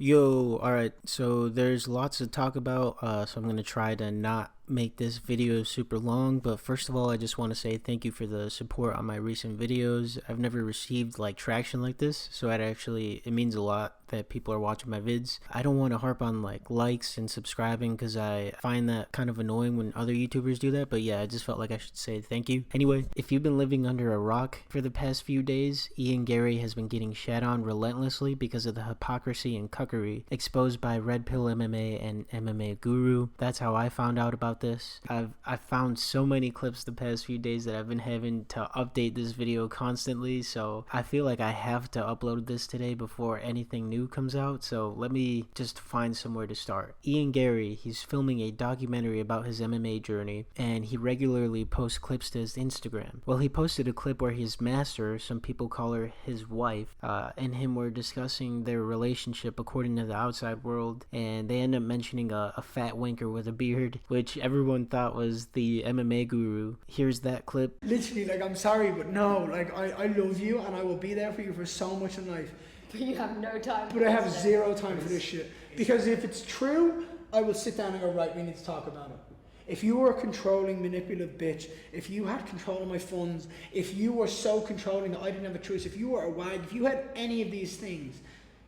Yo, alright, so there's lots to talk about, so I'm going to try to not make this video super long, but first of all, I just want to say thank you for the support on my recent videos. I've never received traction like this, so it means a lot that people are watching my vids. I don't want to harp on likes and subscribing because I find that kind of annoying when other YouTubers do that, but yeah, I just felt like I should say thank you. Anyway, if you've been living under a rock for the past few days, Ian Garry has been getting shat on relentlessly because of the hypocrisy and cuckery exposed by Red Pill MMA and MMA Guru. That's how I found out about this. I've found so many clips the past few days that I've been having to update this video constantly, so I feel like I have to upload this today before anything new comes out, so let me just find somewhere to start. Ian Garry, he's filming a documentary about his MMA journey, and he regularly posts clips to his Instagram. Well, he posted a clip where his master, some people call her his wife, and him were discussing their relationship according to the outside world, and they end up mentioning a fat wanker with a beard, which everyone thought was the MMA guru. Here's that clip. Literally, I'm sorry, but no, I love you and I will be there for you for so much in life. But you have no time. But I have zero time for this shit. Because if it's true, I will sit down and go, right, we need to talk about it. If you were a controlling, manipulative bitch, if you had control of my funds, if you were so controlling that I didn't have a choice, if you were a wag, if you had any of these things,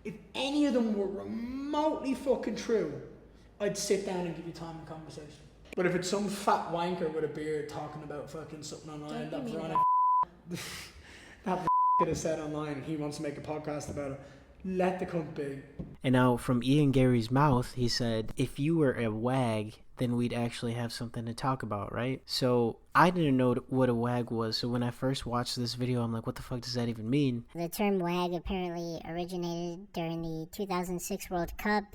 if any of them were remotely fucking true, I'd sit down and give you time and conversation. But if it's some fat wanker with a beard talking about fucking something online that Veronica that could have said online, he wants to make a podcast about it, let the cunt be. And now from Ian Garry's mouth, he said, if you were a wag, then we'd actually have something to talk about, right? So I didn't know what a wag was, so when I first watched this video, I'm like, what the fuck does that even mean? The term wag apparently originated during the 2006 World Cup.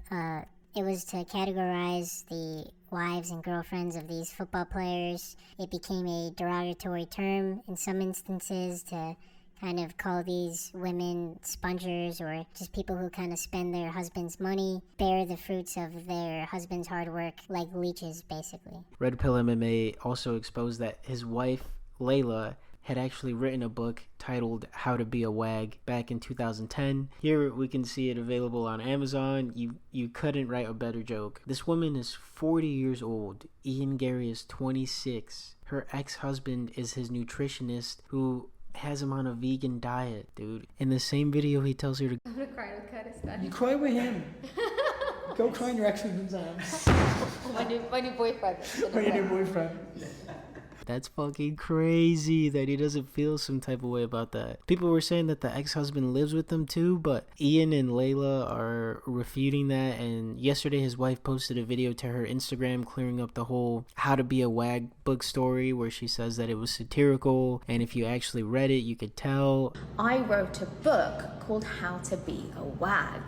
It was to categorize the wives and girlfriends of these football players. It became a derogatory term in some instances to kind of call these women spongers, or just people who kind of spend their husband's money, bear the fruits of their husband's hard work like leeches, basically. Red Pill MMA also exposed that his wife, Layla, had actually written a book titled How to Be a Wag back in 2010. Here we can see it available on Amazon. You couldn't write a better joke. This woman is 40 years old. Ian Garry is 26. Her ex-husband is his nutritionist who has him on a vegan diet, dude. In the same video, he tells her to... I'm gonna cry with Curtis then. You cry with him. Go cry in your ex-husband's arms. my new boyfriend. Or your new boyfriend. That's fucking crazy that he doesn't feel some type of way about that. People were saying that the ex-husband lives with them too, but Ian and Layla are refuting that, and yesterday his wife posted a video to her Instagram clearing up the whole How to Be a Wag book story, where she says that it was satirical, and if you actually read it, you could tell. I wrote a book called How to Be a Wag.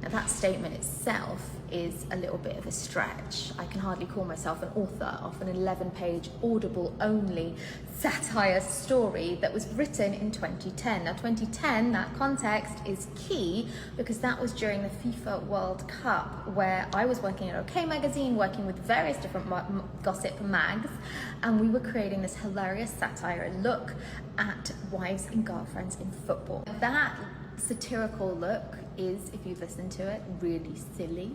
Now that statement itself is a little bit of a stretch. I can hardly call myself an author of an 11-page Audible-only satire story that was written in 2010. Now 2010, that context is key because that was during the FIFA World Cup, where I was working at OK Magazine, working with various different gossip mags, and we were creating this hilarious satire look at wives and girlfriends in football. That satirical look is, if you listen to it, really silly,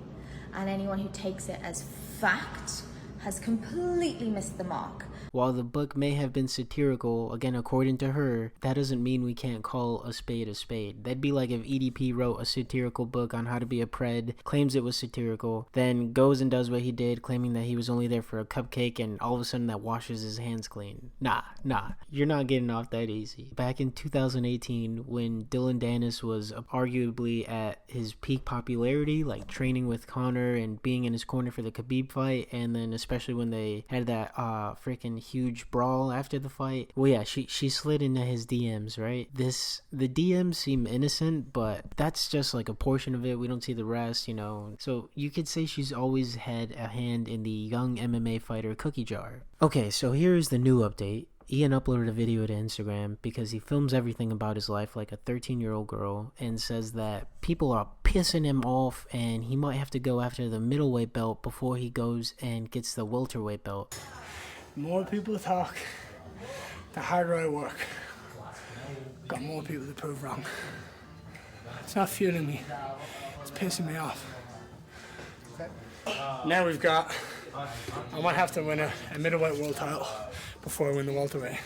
and anyone who takes it as fact has completely missed the mark. While the book may have been satirical, again, according to her, that doesn't mean we can't call a spade a spade. That'd be like if EDP wrote a satirical book on how to be a pred, claims it was satirical, then goes and does what he did, claiming that he was only there for a cupcake, and all of a sudden that washes his hands clean. Nah, you're not getting off that easy. Back in 2018, when Dylan Dennis was arguably at his peak popularity, training with Conor and being in his corner for the Khabib fight, and then especially when they had that freaking huge brawl after the fight. Well, yeah, she slid into his DMs, right? The DMs seem innocent, but that's just a portion of it. We don't see the rest, So you could say she's always had a hand in the young MMA fighter cookie jar. Okay, so here's the new update. Ian uploaded a video to Instagram because he films everything about his life like a 13-year-old girl, and says that people are pissing him off and he might have to go after the middleweight belt before he goes and gets the welterweight belt. The more people talk, the harder I work. Got more people to prove wrong. It's not fueling me. It's pissing me off. Now we've got, I might have to win a middleweight world title before I win the welterweight.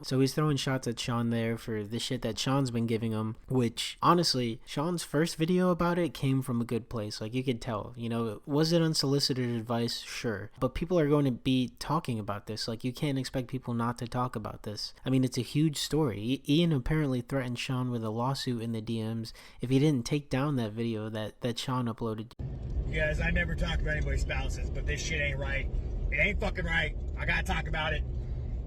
So he's throwing shots at Sean there for the shit that Sean's been giving him, which honestly, Sean's first video about it came from a good place. Like, you could tell, you know, was it unsolicited advice? Sure. But people are going to be talking about this. Like, you can't expect people not to talk about this. I mean, it's a huge story. Ian apparently threatened Sean with a lawsuit in the DMs if he didn't take down that video that Sean uploaded. Guys, I never talk about anybody's spouses, but this shit ain't right. It ain't fucking right. I gotta talk about it.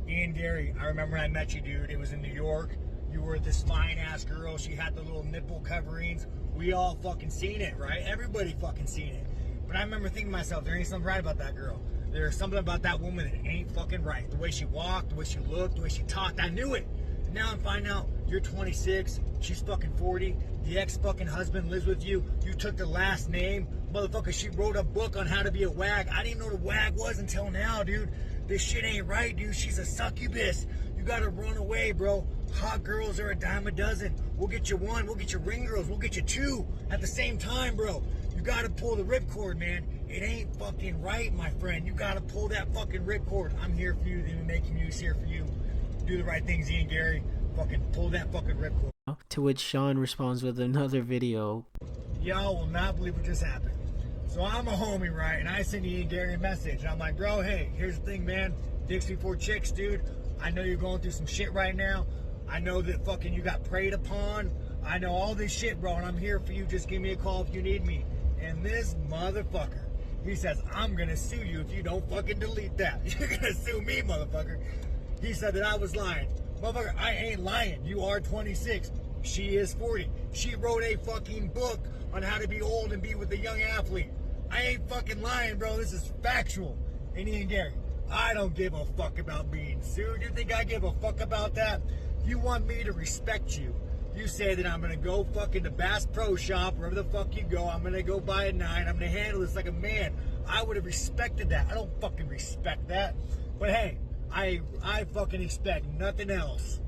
Ian Garry, I remember when I met you, dude. It was in New York. You were this fine-ass girl. She had the little nipple coverings. We all fucking seen it, right? Everybody fucking seen it. But I remember thinking to myself, there ain't something right about that girl. There's something about that woman that ain't fucking right. The way she walked, the way she looked, the way she talked, I knew it. And now I'm finding out you're 26, she's fucking 40, the ex-fucking husband lives with you, you took the last name. Motherfucker, she wrote a book on how to be a wag. I didn't even know what a wag was until now, dude. This shit ain't right, dude. She's a succubus. You gotta run away, bro. Hot girls are a dime a dozen. We'll get you one. We'll get you ring girls. We'll get you two at the same time, bro. You gotta pull the ripcord, man. It ain't fucking right, my friend. You gotta pull that fucking ripcord. I'm here for you. The Making News here for you. Do the right things, Ian Garry. Fucking pull that fucking ripcord. To which Sean responds with another video. Y'all will not believe what just happened. So I'm a homie, right? And I send Ian Garry a message. And I'm like, bro, hey, here's the thing, man. Dicks before chicks, dude. I know you're going through some shit right now. I know that fucking you got preyed upon. I know all this shit, bro. And I'm here for you. Just give me a call if you need me. And this motherfucker, he says, I'm going to sue you if you don't fucking delete that. You're going to sue me, motherfucker. He said that I was lying. Motherfucker, I ain't lying. You are 26. She is 40. She wrote a fucking book on how to be old and be with a young athlete. I ain't fucking lying, bro. This is factual. And Ian Garry, I don't give a fuck about being sued. You think I give a fuck about that? You want me to respect you. You say that I'm gonna go fucking to Bass Pro Shop, wherever the fuck you go. I'm gonna go buy a 9. I'm gonna handle this like a man. I would have respected that. I don't fucking respect that. But hey, I fucking expect nothing else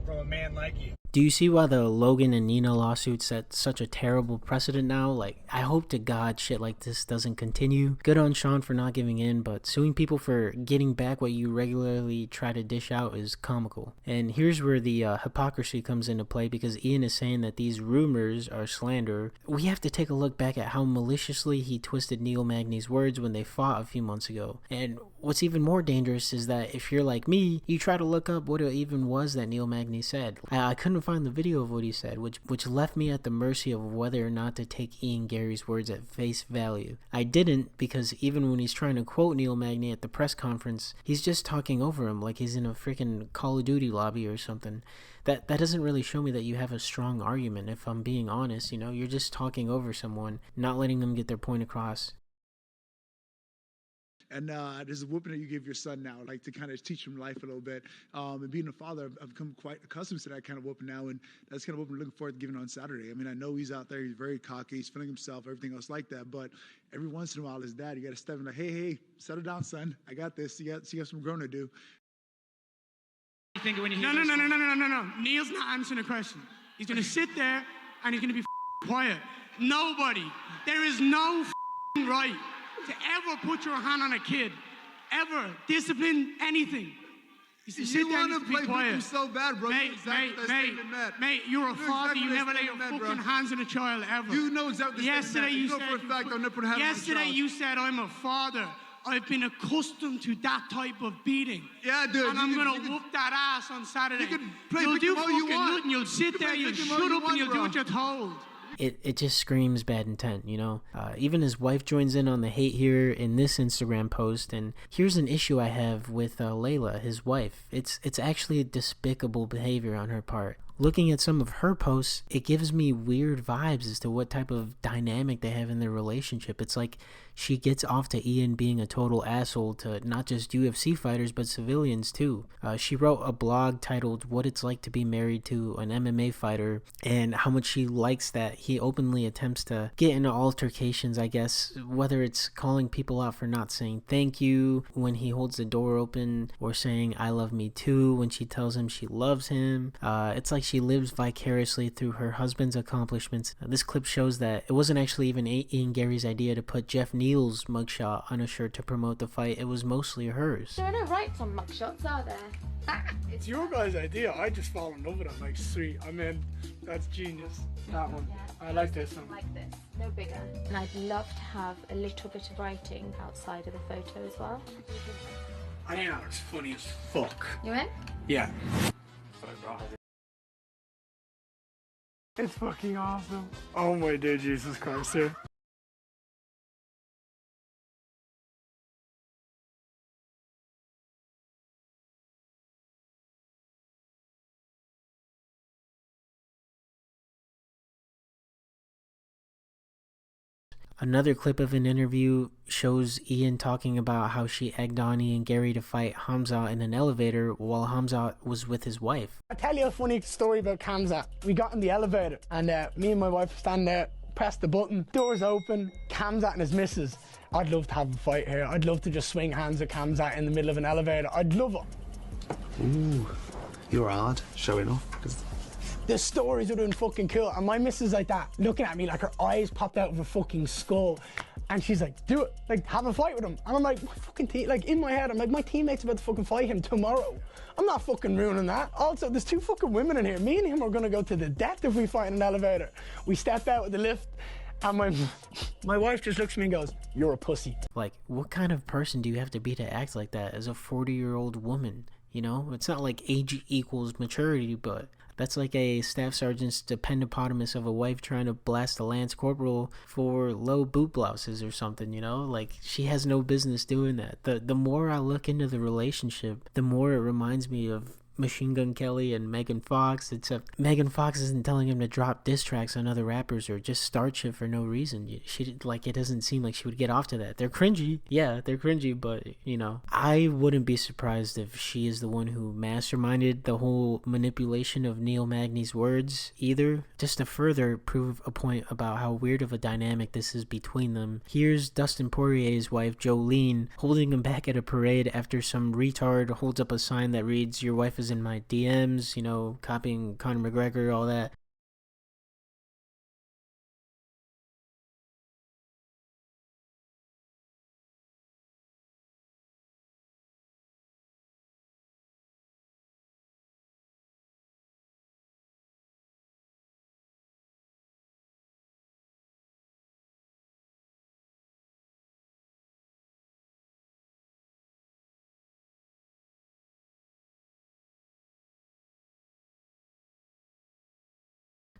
from a man like you. Do you see why the Logan and Nina lawsuit set such a terrible precedent now? Like, I hope to God shit like this doesn't continue. Good on Sean for not giving in, but suing people for getting back what you regularly try to dish out is comical. And here's where the hypocrisy comes into play, because Ian is saying that these rumors are slander. We have to take a look back at how maliciously he twisted Neil Magny's words when they fought a few months ago. And what's even more dangerous is that if you're like me, you try to look up what it even was that Neil Magny said. I couldn't find the video of what he said, which left me at the mercy of whether or not to take Ian Garry's words at face value. I didn't, because even when he's trying to quote Neil Magny at the press conference, he's just talking over him like he's in a freaking Call of Duty lobby or something. That doesn't really show me that you have a strong argument, if I'm being honest. You know, you're just talking over someone, not letting them get their point across. And there's a whooping that you give your son now, like to kind of teach him life a little bit. And being a father, I've become quite accustomed to that kind of whooping now, and that's kind of whooping I'm looking forward to giving on Saturday. I mean, I know he's out there, he's very cocky, he's feeling himself, everything else like that, but every once in a while, as dad, you got to step in like, hey, settle down, son. I got this. You got some growing to do. No. Neil's not answering a question. He's going to sit there and he's going to be quiet. Nobody, there is no right to ever put your hand on a kid, ever discipline anything. You want to play victim so bad, bro. Mate, you're a father. You never lay your fucking hands on a child ever. You know exactly. Yesterday you said. For a fact, I'll never put a hand on a child. Yesterday you said I'm a father. I've been accustomed to that type of beating. Yeah, dude. And I'm gonna whoop that ass on Saturday. You can play you'll do all you fucking want. nothing. You'll sit there. You'll shut up and you'll do what you're told. It just screams bad intent, you know? Even his wife joins in on the hate here in this Instagram post, and here's an issue I have with Layla, his wife. It's actually a despicable behavior on her part. Looking at some of her posts, it gives me weird vibes as to what type of dynamic they have in their relationship. It's like she gets off to Ian being a total asshole to not just UFC fighters, but civilians too. She wrote a blog titled What It's Like to Be Married to an MMA Fighter, and how much she likes that he openly attempts to get into altercations, I guess, whether it's calling people out for not saying thank you when he holds the door open, or saying I love me too when she tells him she loves him. It's like she lives vicariously through her husband's accomplishments. This clip shows that it wasn't actually even Ian Garry's idea to put Jeff Neal's mugshot on a shirt to promote the fight. It was mostly hers. There are no rights on mugshots, are there? It's your guys' idea. I just fall in love with it. Like, sweet. I mean, that's genius. That one. I like this one. Like this, no bigger. And I'd love to have a little bit of writing outside of the photo as well. I think that looks funny as fuck. You in? Yeah. It's fucking awesome. Oh my dear Jesus Christ, dude. Another clip of an interview shows Ian talking about how she egged on Ian Garry to fight Hamza in an elevator while Hamza was with his wife. I'll tell you a funny story about Kamza. We got in the elevator and me and my wife stand there, press the button, doors open, Kamza and his missus. I'd love to have a fight here. I'd love to just swing hands at Kamza in the middle of an elevator. I'd love it. Ooh, you're hard, showing off. The stories would have been fucking cool. And my missus like that, looking at me like her eyes popped out of her fucking skull. And she's like, do it, like have a fight with him. And I'm like, my fucking team, like in my head, I'm like, my teammate's about to fucking fight him tomorrow. I'm not fucking ruining that. Also, there's 2 fucking women in here. Me and him are gonna go to the death if we fight in an elevator. We step out with the lift and my wife just looks at me and goes, you're a pussy. Like, what kind of person do you have to be to act like that as a 40-year-old woman? You know, it's not like age equals maturity, but that's like a staff sergeant's dependopotamus of a wife trying to blast a lance corporal for low boot blouses or something, you know? Like, she has no business doing that. The more I look into the relationship, the more it reminds me of Machine Gun Kelly and Megan Fox, except Megan Fox isn't telling him to drop diss tracks on other rappers or just start shit for no reason. She, like, it doesn't seem like she would get off to that. They're cringy. Yeah, they're cringy, but, you know, I wouldn't be surprised if she is the one who masterminded the whole manipulation of Neil Magny's words either. Just to further prove a point about how weird of a dynamic this is between them, here's Dustin Poirier's wife, Jolene, holding him back at a parade after some retard holds up a sign that reads, "Your wife is in my DMs," you know, copying Conor McGregor, all that.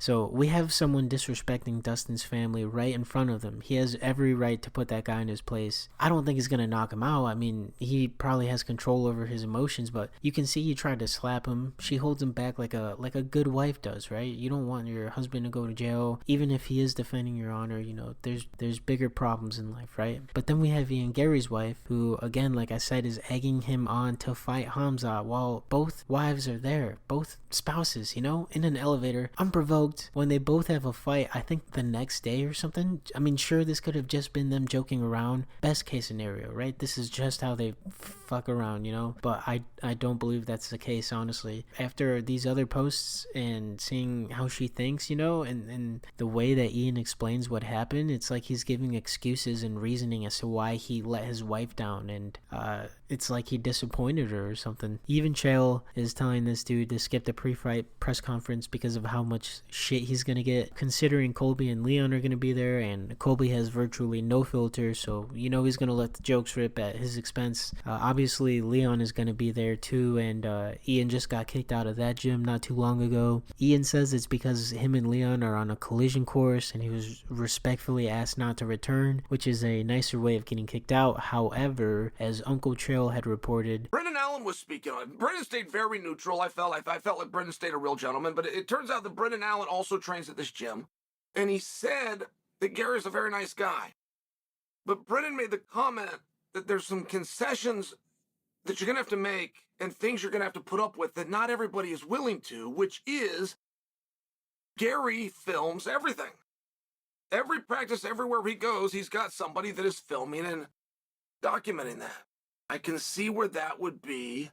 So we have someone disrespecting Dustin's family right in front of them. He has every right to put that guy in his place. I don't think he's going to knock him out. I mean, he probably has control over his emotions, but you can see he tried to slap him. She holds him back like a good wife does, right? You don't want your husband to go to jail. Even if he is defending your honor, you know, there's bigger problems in life, right? But then we have Ian Garry's wife, who, again, like I said, is egging him on to fight Hamza while both wives are there, both spouses, you know, in an elevator, unprovoked. When they both have a fight, I think the next day or something. I mean, sure, this could have just been them joking around. Best case scenario, right? This is just how they fuck around, you know? But I don't believe that's the case, honestly. After these other posts and seeing how she thinks, you know, and the way that Ian explains what happened, it's like he's giving excuses and reasoning as to why he let his wife down, and it's like he disappointed her or something. Even Chael is telling this dude to skip the pre-fight press conference because of how much shit he's gonna get, considering Colby and Leon are gonna be there, and Colby has virtually no filter, so you know he's gonna let the jokes rip at his expense. Obviously Leon is gonna be there too, and Ian just got kicked out of that gym not too long ago. Ian says it's because him and Leon are on a collision course and he was respectfully asked not to return, which is a nicer way of getting kicked out. However, as Uncle Chael had reported, Brendan Allen was speaking on it. Brendan stayed very neutral. I felt like Brendan stayed a real gentleman, but it turns out that Brendan Allen also trains at this gym, and he said that Gary's a very nice guy. But Brendan made the comment that there's some concessions that you're going to have to make and things you're going to have to put up with that not everybody is willing to, which is Gary films everything. Every practice, everywhere he goes, he's got somebody that is filming and documenting that. I can see where that would be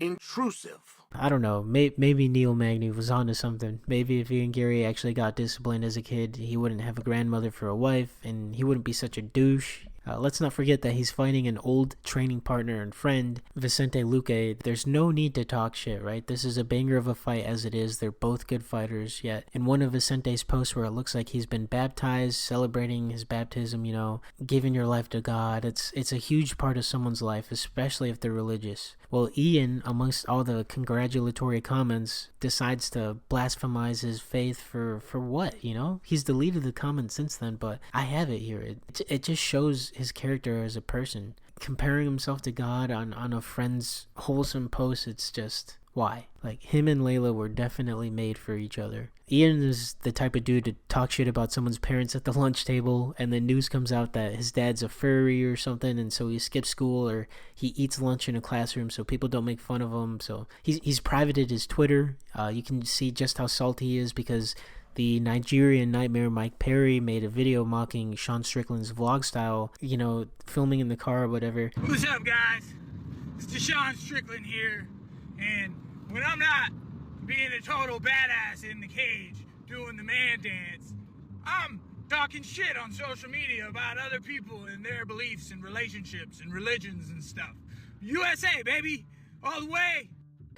intrusive. I don't know, maybe lonnnnggg was onto something. Maybe if Ian Garry actually got disciplined as a kid, he wouldn't have a grandmother for a wife, and he wouldn't be such a douche. Let's not forget that he's fighting an old training partner and friend, Vicente Luque. There's no need to talk shit, right? This is a banger of a fight as it is. They're both good fighters, yet in one of Vicente's posts where it looks like he's been baptized, celebrating his baptism, you know, giving your life to God. It's a huge part of someone's life, especially if they're religious. Well, Ian, amongst all the congratulatory comments, decides to blasphemize his faith for what, you know? He's deleted the comments since then, but I have it here. It just shows his character as a person. Comparing himself to God on a friend's wholesome post, it's just, why? Like, him and Layla were definitely made for each other. Ian is the type of dude to talk shit about someone's parents at the lunch table, and then news comes out that his dad's a furry or something, and so he skips school, or he eats lunch in a classroom so people don't make fun of him. So he's privated his Twitter. You can see just how salty he is because the Nigerian nightmare Mike Perry made a video mocking Sean Strickland's vlog style, you know, filming in the car or whatever. What's up, guys? It's Sean Strickland here, and when I'm not being a total badass in the cage doing the man dance, I'm talking shit on social media about other people and their beliefs and relationships and religions and stuff. USA, baby, all the way.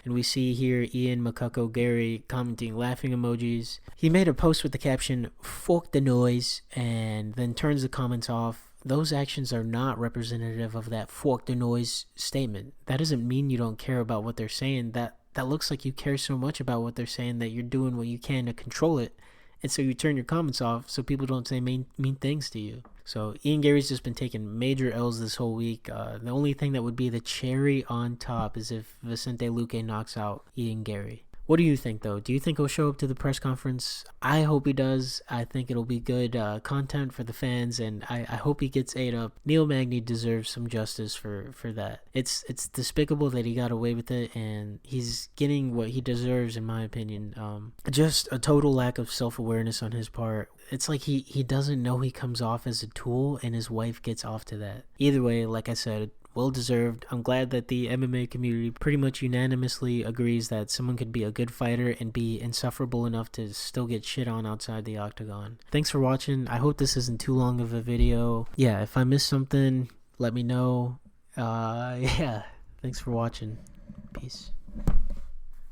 And we see here Ian Macaco Garry commenting laughing emojis. He made a post with the caption, "Fuck the noise," and then turns the comments off. Those actions are not representative of that "fuck the noise" statement. That doesn't mean you don't care about what they're saying. That looks like you care so much about what they're saying that you're doing what you can to control it. And so you turn your comments off so people don't say mean things to you. So Ian Garry's just been taking major L's this whole week. The only thing that would be the cherry on top is if Vicente Luque knocks out Ian Garry. What do you think, though? Do you think he'll show up to the press conference? I hope he does. I think it'll be good content for the fans, and I hope he gets ate up. lonnnnggg deserves some justice for that. It's despicable that he got away with it, and he's getting what he deserves, in my opinion. Just a total lack of self-awareness on his part. It's like he doesn't know he comes off as a tool, and his wife gets off to that. Either way, like I said, well deserved. I'm glad that the MMA community pretty much unanimously agrees that someone could be a good fighter and be insufferable enough to still get shit on outside the octagon. Thanks for watching. I hope this isn't too long of a video. Yeah, if I missed something, let me know. Yeah, thanks for watching. Peace.